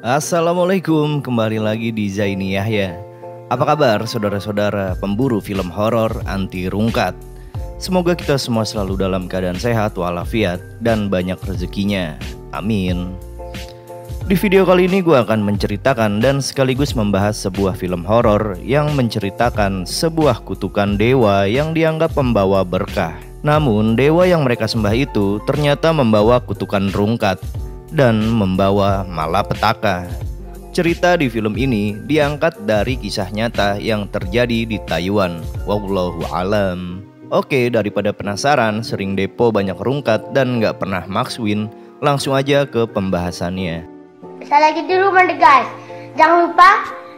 Assalamualaikum, kembali lagi di Zaini Yahya. Apa kabar saudara-saudara pemburu film horor anti rungkat? Semoga kita semua selalu dalam keadaan sehat walafiat dan banyak rezekinya. Amin. Di video kali ini gue akan menceritakan dan sekaligus membahas sebuah film horor yang menceritakan sebuah kutukan dewa yang dianggap membawa berkah. Namun dewa yang mereka sembah itu ternyata membawa kutukan rungkat dan membawa malapetaka. Cerita di film ini diangkat dari kisah nyata yang terjadi di Taiwan. Wallahu alam. Oke, daripada penasaran, sering depo banyak rungkat dan nggak pernah makswin, langsung aja ke pembahasannya. Saya lagi di rumah deh guys. Jangan lupa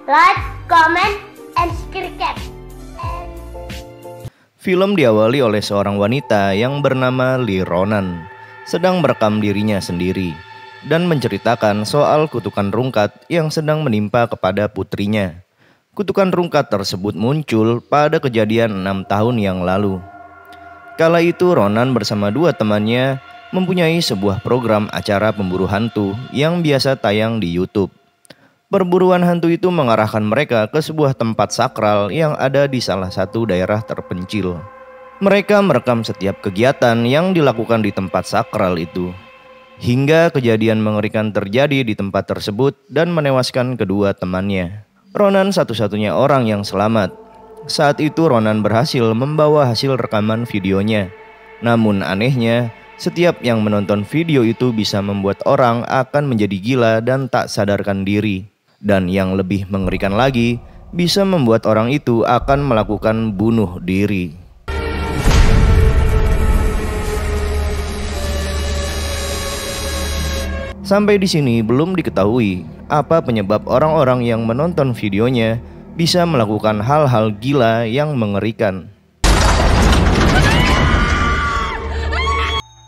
like, comment, and subscribe. Film diawali oleh seorang wanita yang bernama Lee Ronan, sedang merekam dirinya sendiri dan menceritakan soal kutukan rungkat yang sedang menimpa kepada putrinya. Kutukan rungkat tersebut muncul pada kejadian 6 tahun yang lalu. Kala itu Ronan bersama dua temannya mempunyai sebuah program acara pemburu hantu yang biasa tayang di YouTube. Perburuan hantu itu mengarahkan mereka ke sebuah tempat sakral yang ada di salah satu daerah terpencil. Mereka merekam setiap kegiatan yang dilakukan di tempat sakral itu. Hingga kejadian mengerikan terjadi di tempat tersebut dan menewaskan kedua temannya. Ronan satu-satunya orang yang selamat. Saat itu Ronan berhasil membawa hasil rekaman videonya. Namun anehnya, setiap yang menonton video itu bisa membuat orang akan menjadi gila dan tak sadarkan diri. Dan yang lebih mengerikan lagi, bisa membuat orang itu akan melakukan bunuh diri. Sampai di sini belum diketahui apa penyebab orang-orang yang menonton videonya bisa melakukan hal-hal gila yang mengerikan.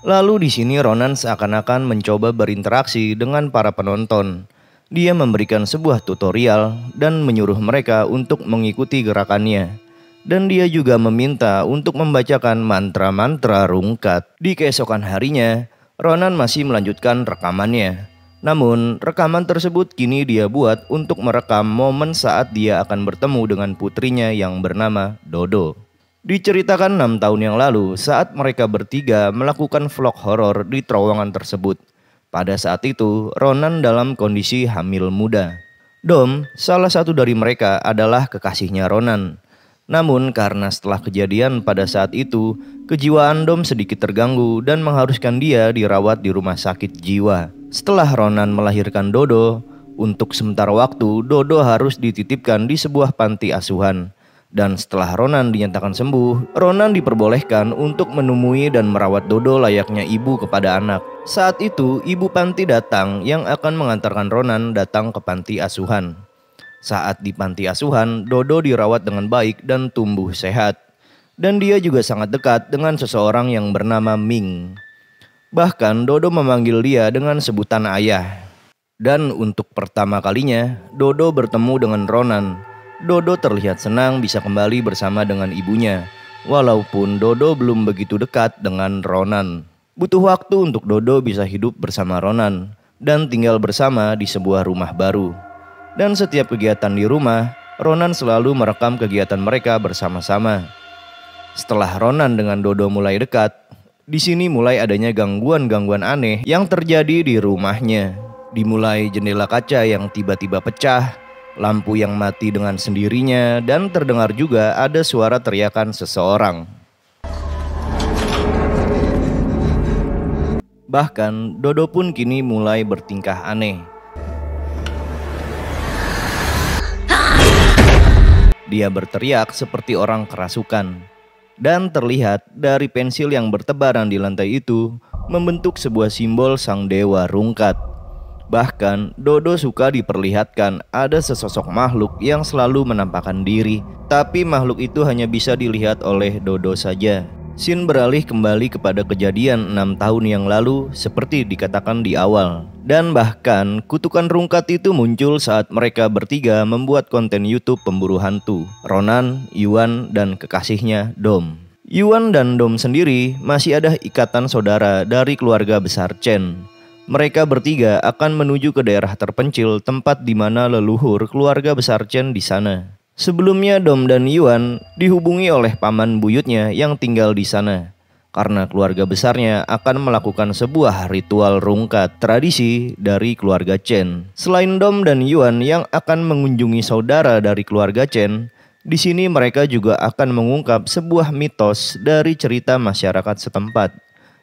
Lalu di sini Ronan seakan-akan mencoba berinteraksi dengan para penonton. Dia memberikan sebuah tutorial dan menyuruh mereka untuk mengikuti gerakannya. Dan dia juga meminta untuk membacakan mantra-mantra rungkat. Di keesokan harinya, Ronan masih melanjutkan rekamannya. Namun rekaman tersebut kini dia buat untuk merekam momen saat dia akan bertemu dengan putrinya yang bernama Dodo. Diceritakan 6 tahun yang lalu saat mereka bertiga melakukan vlog horor di terowongan tersebut. Pada saat itu Ronan dalam kondisi hamil muda. Dom, salah satu dari mereka adalah kekasihnya Ronan. Namun karena setelah kejadian pada saat itu, kejiwaan Dom sedikit terganggu dan mengharuskan dia dirawat di rumah sakit jiwa. Setelah Ronan melahirkan Dodo, untuk sementara waktu Dodo harus dititipkan di sebuah panti asuhan. Dan setelah Ronan dinyatakan sembuh, Ronan diperbolehkan untuk menemui dan merawat Dodo layaknya ibu kepada anak. Saat itu ibu panti datang yang akan mengantarkan Ronan datang ke panti asuhan. Saat di panti asuhan, Dodo dirawat dengan baik dan tumbuh sehat. Dan dia juga sangat dekat dengan seseorang yang bernama Ming. Bahkan Dodo memanggil dia dengan sebutan ayah. Dan untuk pertama kalinya, Dodo bertemu dengan Ronan. Dodo terlihat senang bisa kembali bersama dengan ibunya. Walaupun Dodo belum begitu dekat dengan Ronan. Butuh waktu untuk Dodo bisa hidup bersama Ronan dan tinggal bersama di sebuah rumah baru. Dan setiap kegiatan di rumah, Ronan selalu merekam kegiatan mereka bersama-sama. Setelah Ronan dengan Dodo mulai dekat, di sini mulai adanya gangguan-gangguan aneh yang terjadi di rumahnya. Dimulai jendela kaca yang tiba-tiba pecah, lampu yang mati dengan sendirinya, dan terdengar juga ada suara teriakan seseorang. Bahkan Dodo pun kini mulai bertingkah aneh. Dia berteriak seperti orang kerasukan. Dan terlihat dari pensil yang bertebaran di lantai itu membentuk sebuah simbol sang dewa rungkat. Bahkan Dodo suka diperlihatkan ada sesosok makhluk yang selalu menampakkan diri. Tapi makhluk itu hanya bisa dilihat oleh Dodo saja. Scene beralih kembali kepada kejadian 6 tahun yang lalu seperti dikatakan di awal. Dan bahkan kutukan rungkat itu muncul saat mereka bertiga membuat konten YouTube pemburu hantu. Ronan, Yuan, dan kekasihnya Dom. Yuan dan Dom sendiri masih ada ikatan saudara dari keluarga besar Chen. Mereka bertiga akan menuju ke daerah terpencil tempat di mana leluhur keluarga besar Chen di sana. Sebelumnya Dom dan Yuan dihubungi oleh paman buyutnya yang tinggal di sana. Karena keluarga besarnya akan melakukan sebuah ritual rungkat tradisi dari keluarga Chen. Selain Dom dan Yuan yang akan mengunjungi saudara dari keluarga Chen, di sini mereka juga akan mengungkap sebuah mitos dari cerita masyarakat setempat,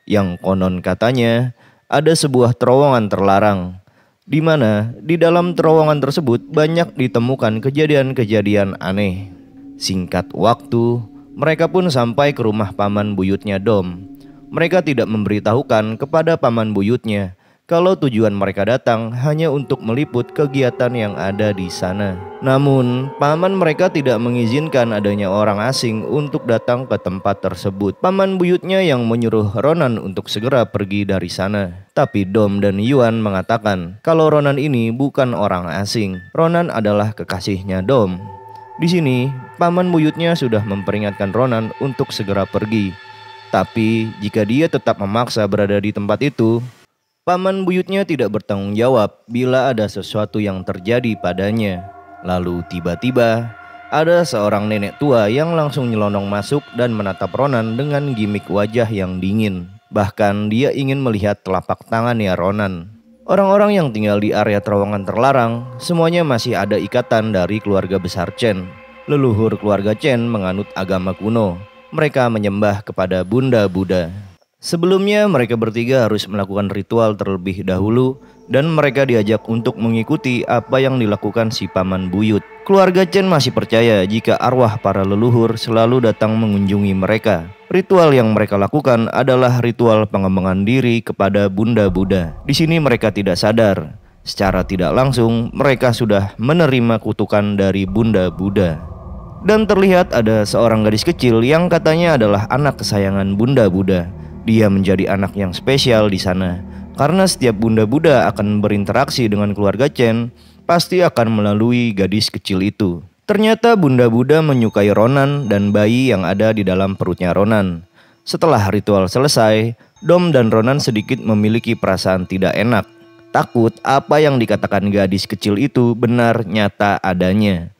yang konon katanya ada sebuah terowongan terlarang, di mana di dalam terowongan tersebut banyak ditemukan kejadian-kejadian aneh. Singkat waktu, mereka pun sampai ke rumah paman buyutnya Dom. Mereka tidak memberitahukan kepada paman buyutnya kalau tujuan mereka datang hanya untuk meliput kegiatan yang ada di sana. Namun, paman mereka tidak mengizinkan adanya orang asing untuk datang ke tempat tersebut. Paman buyutnya yang menyuruh Ronan untuk segera pergi dari sana. Tapi Dom dan Yuan mengatakan kalau Ronan ini bukan orang asing. Ronan adalah kekasihnya Dom. Di sini, paman buyutnya sudah memperingatkan Ronan untuk segera pergi. Tapi, jika dia tetap memaksa berada di tempat itu, paman buyutnya tidak bertanggung jawab bila ada sesuatu yang terjadi padanya. Lalu tiba-tiba, ada seorang nenek tua yang langsung nyelonong masuk dan menatap Ronan dengan gimik wajah yang dingin. Bahkan dia ingin melihat telapak tangannya Ronan. Orang-orang yang tinggal di area terowongan terlarang, semuanya masih ada ikatan dari keluarga besar Chen. Leluhur keluarga Chen menganut agama kuno. Mereka menyembah kepada Bunda Buddha. Sebelumnya mereka bertiga harus melakukan ritual terlebih dahulu, dan mereka diajak untuk mengikuti apa yang dilakukan si paman buyut. Keluarga Chen masih percaya jika arwah para leluhur selalu datang mengunjungi mereka. Ritual yang mereka lakukan adalah ritual pengembangan diri kepada Bunda Buddha. Di sini mereka tidak sadar, secara tidak langsung mereka sudah menerima kutukan dari Bunda Buddha. Dan terlihat ada seorang gadis kecil yang katanya adalah anak kesayangan Bunda Buddha. Dia menjadi anak yang spesial di sana, karena setiap Bunda Buddha akan berinteraksi dengan keluarga Chen, pasti akan melalui gadis kecil itu. Ternyata Bunda Buddha menyukai Ronan dan bayi yang ada di dalam perutnya Ronan. Setelah ritual selesai, Dom dan Ronan sedikit memiliki perasaan tidak enak. Takut apa yang dikatakan gadis kecil itu benar nyata adanya.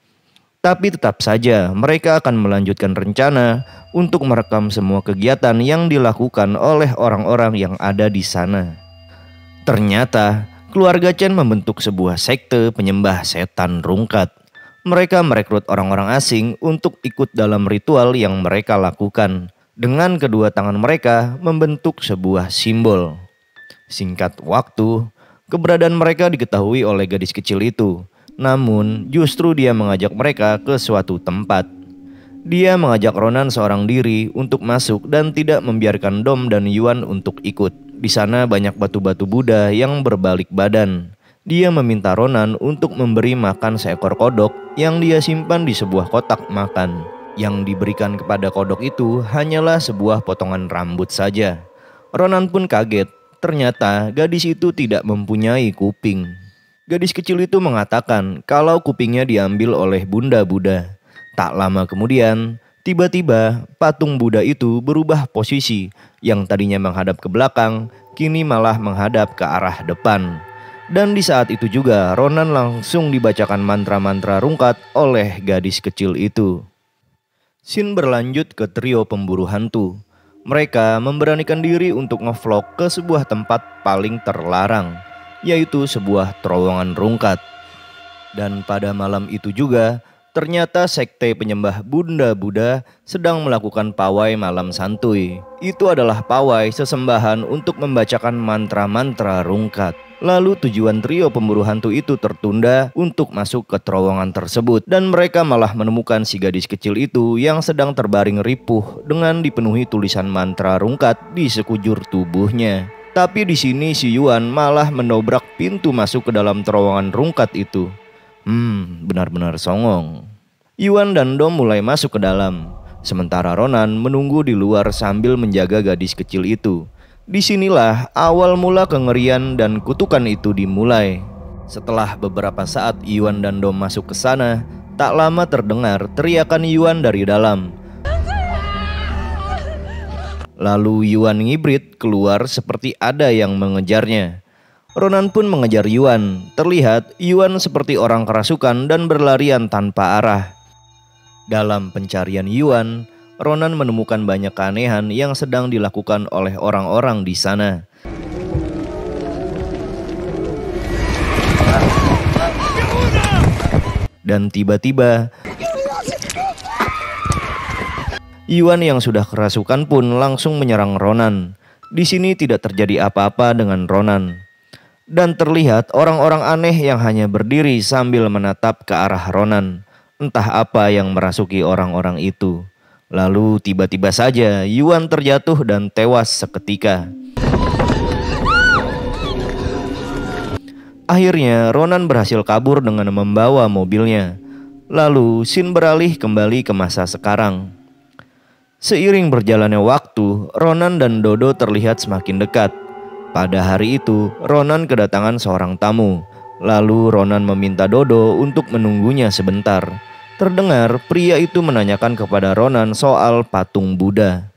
Tapi tetap saja mereka akan melanjutkan rencana untuk merekam semua kegiatan yang dilakukan oleh orang-orang yang ada di sana. Ternyata keluarga Chen membentuk sebuah sekte penyembah setan rungkat. Mereka merekrut orang-orang asing untuk ikut dalam ritual yang mereka lakukan. Dengan kedua tangan mereka membentuk sebuah simbol. Singkat waktu, keberadaan mereka diketahui oleh gadis kecil itu. Namun justru dia mengajak mereka ke suatu tempat. Dia mengajak Ronan seorang diri untuk masuk dan tidak membiarkan Dom dan Yuan untuk ikut. Di sana banyak batu-batu Buddha yang berbalik badan. Dia meminta Ronan untuk memberi makan seekor kodok yang dia simpan di sebuah kotak makan. Yang diberikan kepada kodok itu hanyalah sebuah potongan rambut saja. Ronan pun kaget, ternyata gadis itu tidak mempunyai kuping. Gadis kecil itu mengatakan kalau kupingnya diambil oleh Bunda Buddha. Tak lama kemudian, tiba-tiba patung Buddha itu berubah posisi, yang tadinya menghadap ke belakang, kini malah menghadap ke arah depan. Dan di saat itu juga Ronan langsung dibacakan mantra-mantra rungkat oleh gadis kecil itu. Scene berlanjut ke trio pemburu hantu. Mereka memberanikan diri untuk ngevlog ke sebuah tempat paling terlarang, yaitu sebuah terowongan rungkat. Dan pada malam itu juga ternyata sekte penyembah Bunda Buddha sedang melakukan pawai malam santuy. Itu adalah pawai sesembahan untuk membacakan mantra-mantra rungkat. Lalu tujuan trio pemburu hantu itu tertunda untuk masuk ke terowongan tersebut. Dan mereka malah menemukan si gadis kecil itu yang sedang terbaring ripuh dengan dipenuhi tulisan mantra rungkat di sekujur tubuhnya. Tapi di sini si Yuan malah mendobrak pintu masuk ke dalam terowongan rungkat itu. Benar-benar songong. Yuan dan Dom mulai masuk ke dalam, sementara Ronan menunggu di luar sambil menjaga gadis kecil itu. Disinilah awal mula kengerian dan kutukan itu dimulai. Setelah beberapa saat Yuan dan Dom masuk ke sana, tak lama terdengar teriakan Yuan dari dalam. Lalu Yuan ngibrit keluar seperti ada yang mengejarnya. Ronan pun mengejar Yuan. Terlihat Yuan seperti orang kerasukan dan berlarian tanpa arah. Dalam pencarian Yuan, Ronan menemukan banyak keanehan yang sedang dilakukan oleh orang-orang di sana. Dan tiba-tiba Yuan yang sudah kerasukan pun langsung menyerang Ronan. Di sini tidak terjadi apa-apa dengan Ronan. Dan terlihat orang-orang aneh yang hanya berdiri sambil menatap ke arah Ronan. Entah apa yang merasuki orang-orang itu. Lalu tiba-tiba saja Yuan terjatuh dan tewas seketika. Akhirnya Ronan berhasil kabur dengan membawa mobilnya. Lalu scene beralih kembali ke masa sekarang. Seiring berjalannya waktu, Ronan dan Dodo terlihat semakin dekat. Pada hari itu, Ronan kedatangan seorang tamu. Lalu Ronan meminta Dodo untuk menunggunya sebentar. Terdengar pria itu menanyakan kepada Ronan soal patung Buddha.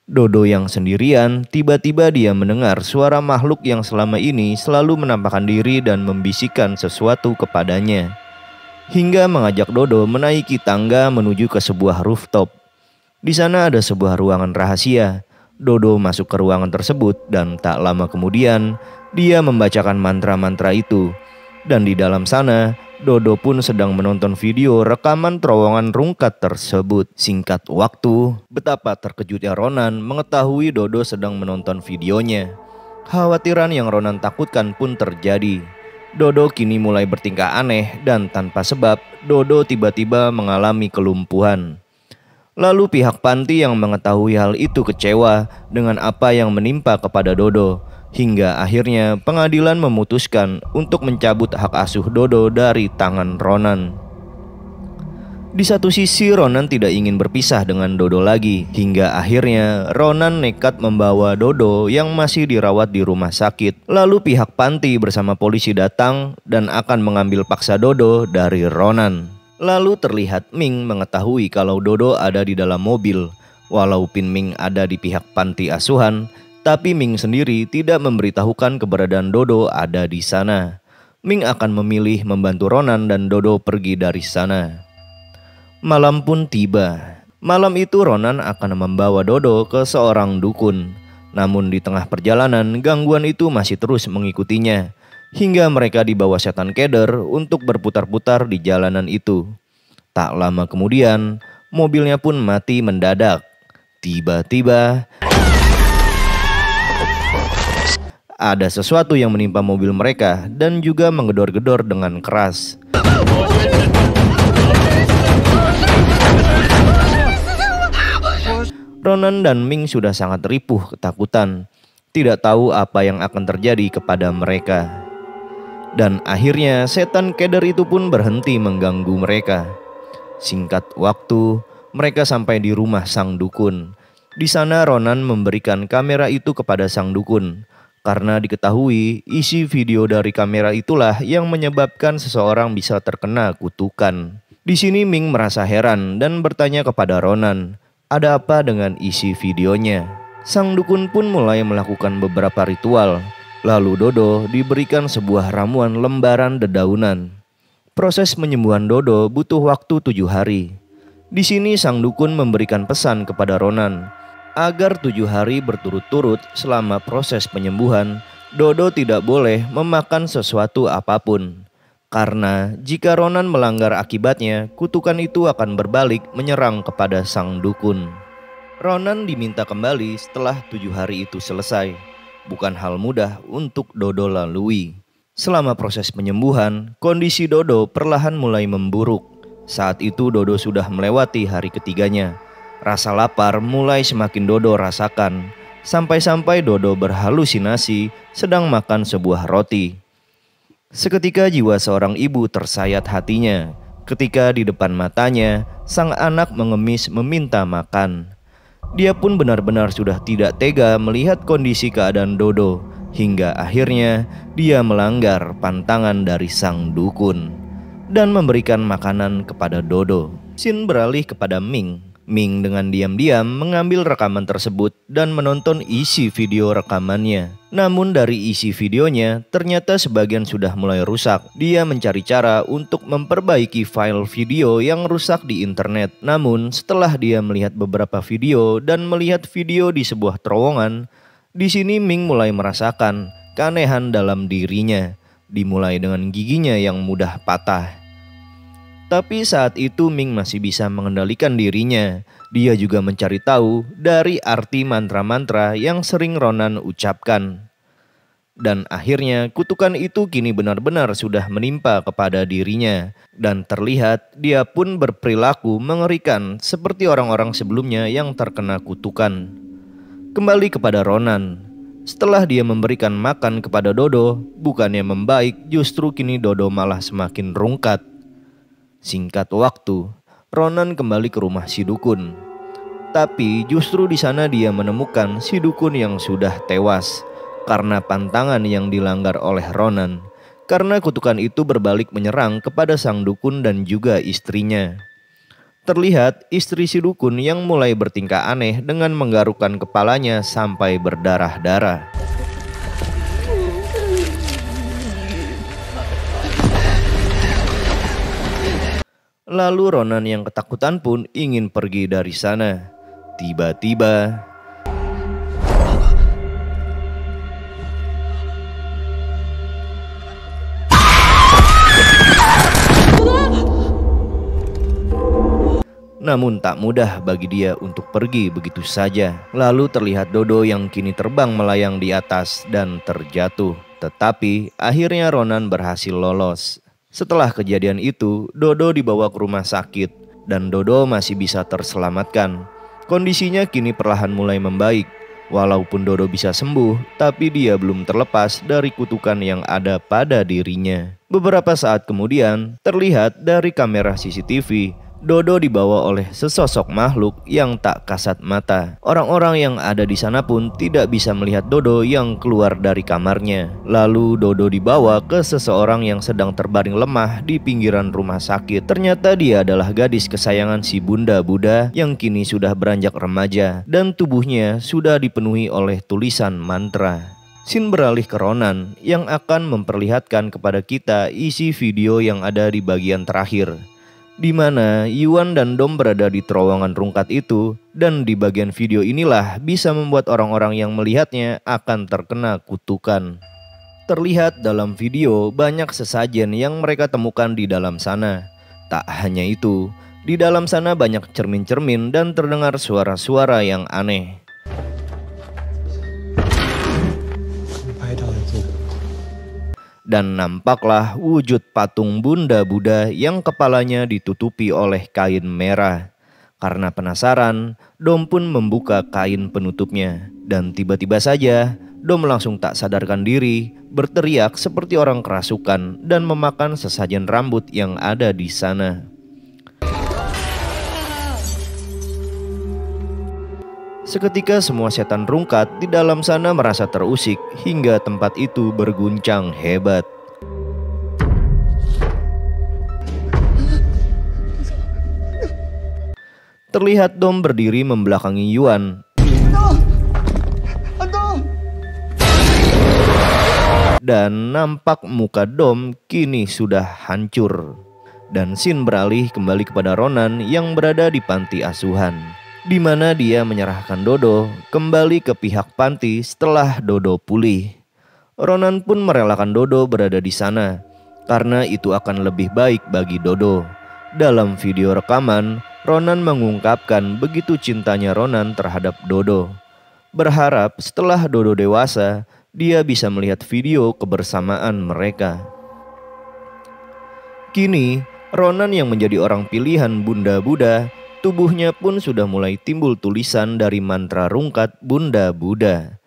Dodo yang sendirian, tiba-tiba dia mendengar suara makhluk yang selama ini selalu menampakkan diri dan membisikkan sesuatu kepadanya. Hingga mengajak Dodo menaiki tangga menuju ke sebuah rooftop. Di sana ada sebuah ruangan rahasia. Dodo masuk ke ruangan tersebut dan tak lama kemudian dia membacakan mantra-mantra itu. Dan di dalam sana Dodo pun sedang menonton video rekaman terowongan rungkat tersebut. Singkat waktu, betapa terkejutnya Ronan mengetahui Dodo sedang menonton videonya. Khawatiran yang Ronan takutkan pun terjadi. Dodo kini mulai bertingkah aneh dan tanpa sebab Dodo tiba-tiba mengalami kelumpuhan. Lalu pihak panti yang mengetahui hal itu kecewa dengan apa yang menimpa kepada Dodo. Hingga akhirnya pengadilan memutuskan untuk mencabut hak asuh Dodo dari tangan Ronan. Di satu sisi Ronan tidak ingin berpisah dengan Dodo lagi. Hingga akhirnya Ronan nekat membawa Dodo yang masih dirawat di rumah sakit. Lalu pihak panti bersama polisi datang dan akan mengambil paksa Dodo dari Ronan. Lalu terlihat Ming mengetahui kalau Dodo ada di dalam mobil. Walaupun Ming ada di pihak panti asuhan, tapi Ming sendiri tidak memberitahukan keberadaan Dodo ada di sana. Ming akan memilih membantu Ronan dan Dodo pergi dari sana. Malam pun tiba. Malam itu Ronan akan membawa Dodo ke seorang dukun. Namun di tengah perjalanan gangguan itu masih terus mengikutinya. Hingga mereka dibawa setan keder untuk berputar-putar di jalanan itu. Tak lama kemudian mobilnya pun mati mendadak. Tiba-tiba ada sesuatu yang menimpa mobil mereka dan juga menggedor-gedor dengan keras. Ronan dan Ming sudah sangat ripuh ketakutan, tidak tahu apa yang akan terjadi kepada mereka. Dan akhirnya setan keder itu pun berhenti mengganggu mereka. Singkat waktu, mereka sampai di rumah sang dukun. Di sana Ronan memberikan kamera itu kepada sang dukun. Karena diketahui isi video dari kamera itulah yang menyebabkan seseorang bisa terkena kutukan. Di sini Ming merasa heran dan bertanya kepada Ronan, ada apa dengan isi videonya? Sang dukun pun mulai melakukan beberapa ritual. Lalu Dodo diberikan sebuah ramuan lembaran dedaunan. Proses penyembuhan Dodo butuh waktu 7 hari. Di sini sang dukun memberikan pesan kepada Ronan agar 7 hari berturut-turut selama proses penyembuhan, Dodo tidak boleh memakan sesuatu apapun. Karena jika Ronan melanggar akibatnya, kutukan itu akan berbalik menyerang kepada sang dukun. Ronan diminta kembali setelah 7 hari itu selesai. Bukan hal mudah untuk Dodo lalui. Selama proses penyembuhan, kondisi Dodo perlahan mulai memburuk. Saat itu Dodo sudah melewati hari ketiganya. Rasa lapar mulai semakin Dodo rasakan. Sampai-sampai Dodo berhalusinasi sedang makan sebuah roti. Seketika jiwa seorang ibu tersayat hatinya. Ketika di depan matanya, sang anak mengemis meminta makan. Dia pun benar-benar sudah tidak tega melihat kondisi keadaan Dodo. Hingga akhirnya dia melanggar pantangan dari sang dukun dan memberikan makanan kepada Dodo. Scene beralih kepada Ming. Ming dengan diam-diam mengambil rekaman tersebut dan menonton isi video rekamannya. Namun dari isi videonya, ternyata sebagian sudah mulai rusak. Dia mencari cara untuk memperbaiki file video yang rusak di internet. Namun setelah dia melihat beberapa video dan melihat video di sebuah terowongan, di sini Ming mulai merasakan keanehan dalam dirinya, dimulai dengan giginya yang mudah patah. Tapi saat itu Ming masih bisa mengendalikan dirinya. Dia juga mencari tahu dari arti mantra-mantra yang sering Ronan ucapkan. Dan akhirnya kutukan itu kini benar-benar sudah menimpa kepada dirinya. Dan terlihat dia pun berperilaku mengerikan seperti orang-orang sebelumnya yang terkena kutukan. Kembali kepada Ronan. Setelah dia memberikan makan kepada Dodo, bukannya membaik, justru kini Dodo malah semakin rungkat. Singkat waktu, Ronan kembali ke rumah si dukun. Tapi justru di sana dia menemukan si dukun yang sudah tewas karena pantangan yang dilanggar oleh Ronan. Karena kutukan itu berbalik menyerang kepada sang dukun dan juga istrinya. Terlihat istri si dukun yang mulai bertingkah aneh dengan menggarukkan kepalanya sampai berdarah-darah. Lalu Ronan yang ketakutan pun ingin pergi dari sana. Tiba-tiba namun tak mudah bagi dia untuk pergi begitu saja. Lalu terlihat Dodo yang kini terbang melayang di atas dan terjatuh. Tetapi akhirnya Ronan berhasil lolos. Setelah kejadian itu, Dodo dibawa ke rumah sakit dan Dodo masih bisa terselamatkan. Kondisinya kini perlahan mulai membaik. Walaupun Dodo bisa sembuh, tapi dia belum terlepas dari kutukan yang ada pada dirinya. Beberapa saat kemudian, terlihat dari kamera CCTV, Dodo dibawa oleh sesosok makhluk yang tak kasat mata. Orang-orang yang ada di sana pun tidak bisa melihat Dodo yang keluar dari kamarnya. Lalu Dodo dibawa ke seseorang yang sedang terbaring lemah di pinggiran rumah sakit. Ternyata dia adalah gadis kesayangan si Bunda Buddha yang kini sudah beranjak remaja dan tubuhnya sudah dipenuhi oleh tulisan mantra. Scene beralih ke Ronan yang akan memperlihatkan kepada kita isi video yang ada di bagian terakhir, di mana Yuan dan Dom berada di terowongan rungkat itu, dan di bagian video inilah bisa membuat orang-orang yang melihatnya akan terkena kutukan. Terlihat dalam video banyak sesajen yang mereka temukan di dalam sana. Tak hanya itu, di dalam sana banyak cermin-cermin dan terdengar suara-suara yang aneh. Dan nampaklah wujud patung Bunda Buddha yang kepalanya ditutupi oleh kain merah. Karena penasaran, Dom pun membuka kain penutupnya. Dan tiba-tiba saja, Dom langsung tak sadarkan diri, berteriak seperti orang kerasukan dan memakan sesajen rambut yang ada di sana. Seketika semua setan rungkat di dalam sana merasa terusik hingga tempat itu berguncang hebat. Terlihat Dom berdiri membelakangi Yuan. Dan nampak muka Dom kini sudah hancur. Dan scene beralih kembali kepada Ronan yang berada di panti asuhan, di mana dia menyerahkan Dodo kembali ke pihak panti setelah Dodo pulih. Ronan pun merelakan Dodo berada di sana karena itu akan lebih baik bagi Dodo. Dalam video rekaman, Ronan mengungkapkan begitu cintanya Ronan terhadap Dodo. Berharap setelah Dodo dewasa, dia bisa melihat video kebersamaan mereka. Kini, Ronan yang menjadi orang pilihan Bunda Buddha, tubuhnya pun sudah mulai timbul tulisan dari mantra rungkat Bunda Buddha.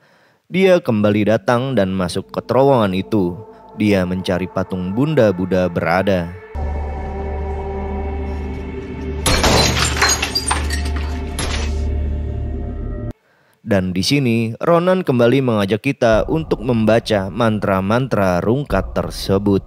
Dia kembali datang dan masuk ke terowongan itu. Dia mencari patung Bunda Buddha berada. Dan di sini Ronan kembali mengajak kita untuk membaca mantra-mantra rungkat tersebut.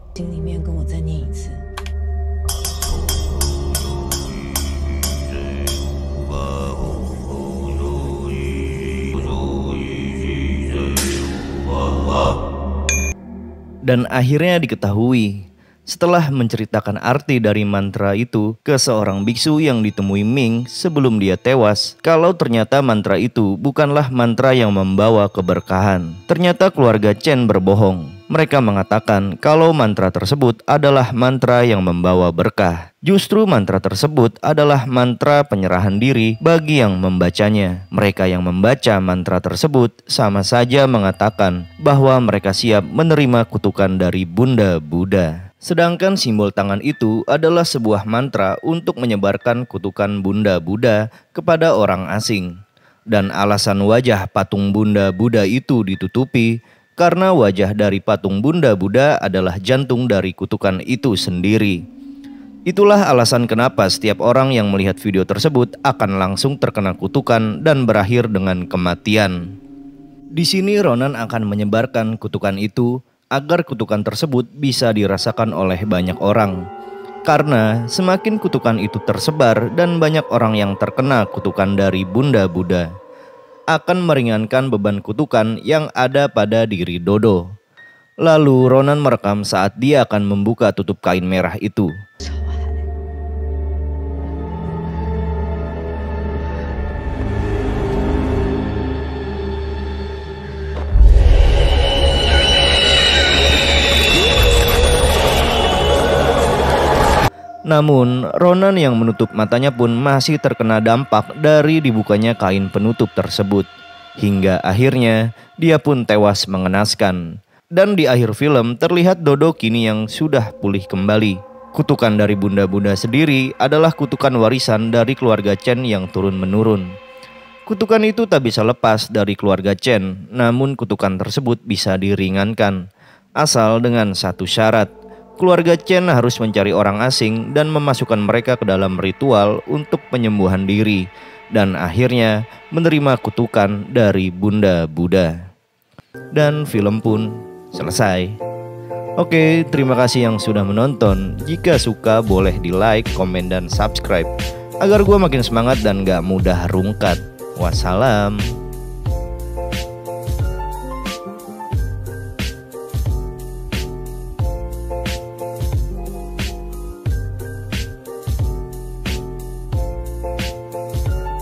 Dan akhirnya diketahui, setelah menceritakan arti dari mantra itu ke seorang biksu yang ditemui Ming sebelum dia tewas, kalau ternyata mantra itu bukanlah mantra yang membawa keberkahan. Ternyata keluarga Chen berbohong. Mereka mengatakan kalau mantra tersebut adalah mantra yang membawa berkah. Justru mantra tersebut adalah mantra penyerahan diri bagi yang membacanya. Mereka yang membaca mantra tersebut sama saja mengatakan bahwa mereka siap menerima kutukan dari Bunda Buddha. Sedangkan simbol tangan itu adalah sebuah mantra untuk menyebarkan kutukan Bunda Buddha kepada orang asing. Dan alasan wajah patung Bunda Buddha itu ditutupi karena wajah dari patung Bunda Buddha adalah jantung dari kutukan itu sendiri. Itulah alasan kenapa setiap orang yang melihat video tersebut akan langsung terkena kutukan dan berakhir dengan kematian. Di sini Ronan akan menyebarkan kutukan itu agar kutukan tersebut bisa dirasakan oleh banyak orang. Karena semakin kutukan itu tersebar dan banyak orang yang terkena kutukan dari Bunda Buddha, akan meringankan beban kutukan yang ada pada diri Dodo. Lalu Ronan merekam saat dia akan membuka tutup kain merah itu. Namun, Ronan yang menutup matanya pun masih terkena dampak dari dibukanya kain penutup tersebut. Hingga akhirnya, dia pun tewas mengenaskan. Dan di akhir film terlihat Dodo kini yang sudah pulih kembali. Kutukan dari Bunda Buddha sendiri adalah kutukan warisan dari keluarga Chen yang turun-menurun. Kutukan itu tak bisa lepas dari keluarga Chen, namun kutukan tersebut bisa diringankan. Asal dengan satu syarat. Keluarga Chen harus mencari orang asing dan memasukkan mereka ke dalam ritual untuk penyembuhan diri, dan akhirnya menerima kutukan dari Bunda Buddha. Dan film pun selesai. Oke, terima kasih yang sudah menonton. Jika suka boleh di like, komen, dan subscribe agar gue makin semangat dan gak mudah rungkat. Wassalam.